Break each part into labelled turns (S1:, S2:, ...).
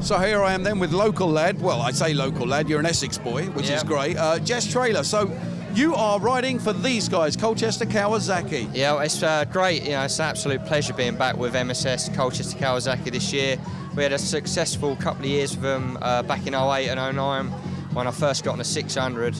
S1: So here I am then with local lad. Well, I say local lad, you're an Essex boy, which is great. Jess Trayler. So you are riding for these guys, Colchester Kawasaki.
S2: Yeah, it's great. You know, it's an absolute pleasure being back with MSS Colchester Kawasaki this year. We had a successful couple of years with them back in 08 and 09 when I first got on a 600.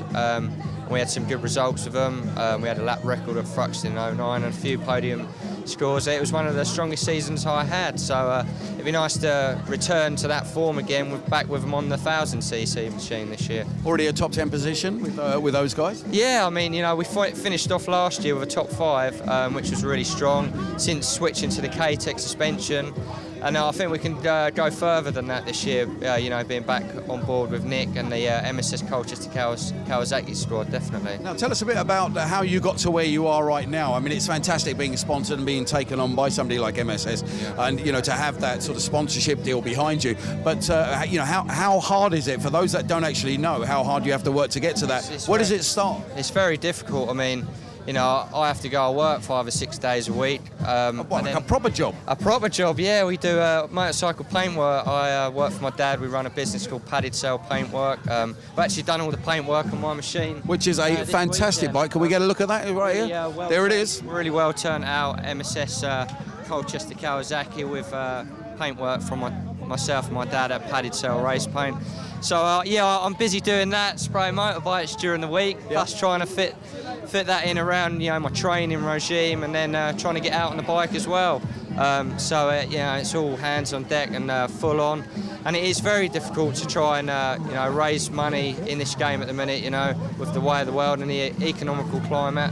S2: We had some good results with them. We had a lap record of Thruxton in 09 and a few podium scores. It was one of the strongest seasons I had, so it'd be nice to return to that form again, back with them on the 1000cc machine this year.
S1: Already a top 10 position with those guys?
S2: Yeah, I mean, you know, we finished off last year with a top 5, which was really strong, since switching to the K-Tech suspension. And I think we can go further than that this year, you know, being back on board with Nick and the MSS Colchester Kawasaki squad, definitely.
S1: Now, tell us a bit about how you got to where you are right now. I mean, it's fantastic being sponsored and being taken on by somebody like MSS, and, you know, to have that sort of sponsorship deal behind you. But, you know, how hard is it, for those that don't actually know, how hard you have to work to get to that? Where does it start?
S2: It's very difficult. I mean, you know, I have to go to work 5 or 6 days a week.
S1: Like a proper job?
S2: A proper job, yeah. We do motorcycle paintwork. I work for my dad. We run a business called Padded Cell Paintwork. We've actually done all the paintwork on my machine.
S1: Which is a fantastic bike. Can we get a look at that right here?
S2: Yeah,
S1: there it is.
S2: Really well turned out MSS Colchester Kawasaki with paintwork from myself and my dad at Padded Cell Race Paint. So yeah, I'm busy doing that, spraying motorbikes during the week, plus trying to fit that in around, you know, my training regime, and then trying to get out on the bike as well. So yeah, it's all hands on deck and full on, and it is very difficult to try and you know, raise money in this game at the minute. You know, with the way of the world and the economical climate,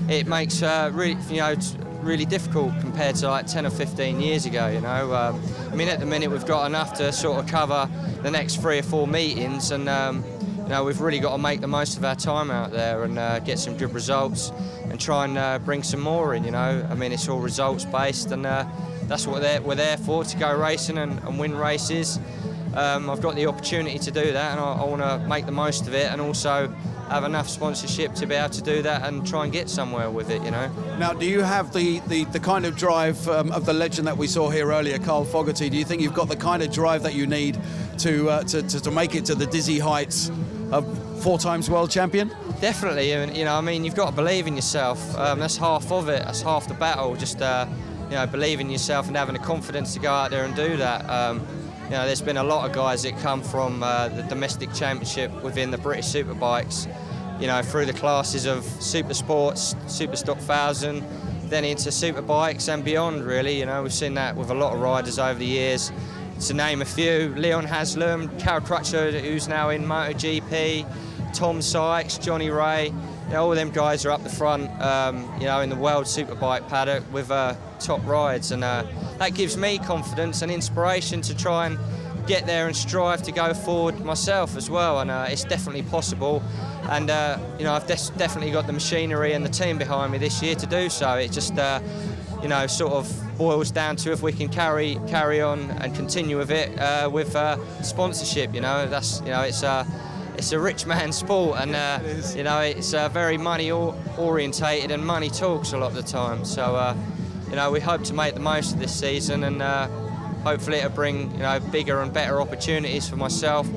S2: it makes really, you know, it's really difficult compared to like 10 or 15 years ago. You know, I mean, at the minute we've got enough to sort of cover the next 3 or 4 meetings, and you know, we've really got to make the most of our time out there and get some good results and try and bring some more in. You know, I mean, it's all results based, and that's what we're there for, to go racing and win races. I've got the opportunity to do that, and I want to make the most of it, and also have enough sponsorship to be able to do that and try and get somewhere with it, you know.
S1: Now, do you have the kind of drive of the legend that we saw here earlier, Carl Fogarty? Do you think you've got the kind of drive that you need to make it to the dizzy heights of 4 times world champion?
S2: Definitely, and you know, I mean, you've got to believe in yourself. That's half of it. That's half the battle. Just you know, believing in yourself and having the confidence to go out there and do that. You know, there's been a lot of guys that come from the domestic championship within the British Superbikes, you know, through the classes of Super Sports, Super Stock 1000, then into Superbikes and beyond, really. You know, we've seen that with a lot of riders over the years. To name a few, Leon Haslam, Carol Crutcher, who's now in MotoGP, Tom Sykes, Johnny Ray, you know, all them guys are up the front, you know, in the world Superbike paddock with top rides, and that gives me confidence and inspiration to try and get there and strive to go forward myself as well. And it's definitely possible, and you know, I've definitely got the machinery and the team behind me this year to do so. It just you know, sort of boils down to if we can carry on and continue with it with sponsorship. You know, that's, you know, it's a rich man's sport, and you know, it's very money orientated, and money talks a lot of the time. So you know, we hope to make the most of this season, and hopefully it'll bring, you know, bigger and better opportunities for myself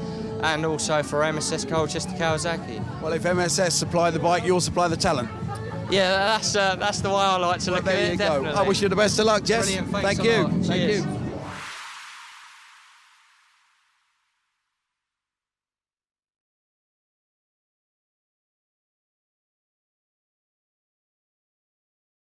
S2: and also for MSS Colchester Kawasaki.
S1: Well, if MSS supply the bike, you'll supply the talent.
S2: Yeah, that's the way I like to look at it.
S1: There you go. I wish you the best of luck, Jess.
S2: Brilliant.
S1: Thank you.
S2: Thank you.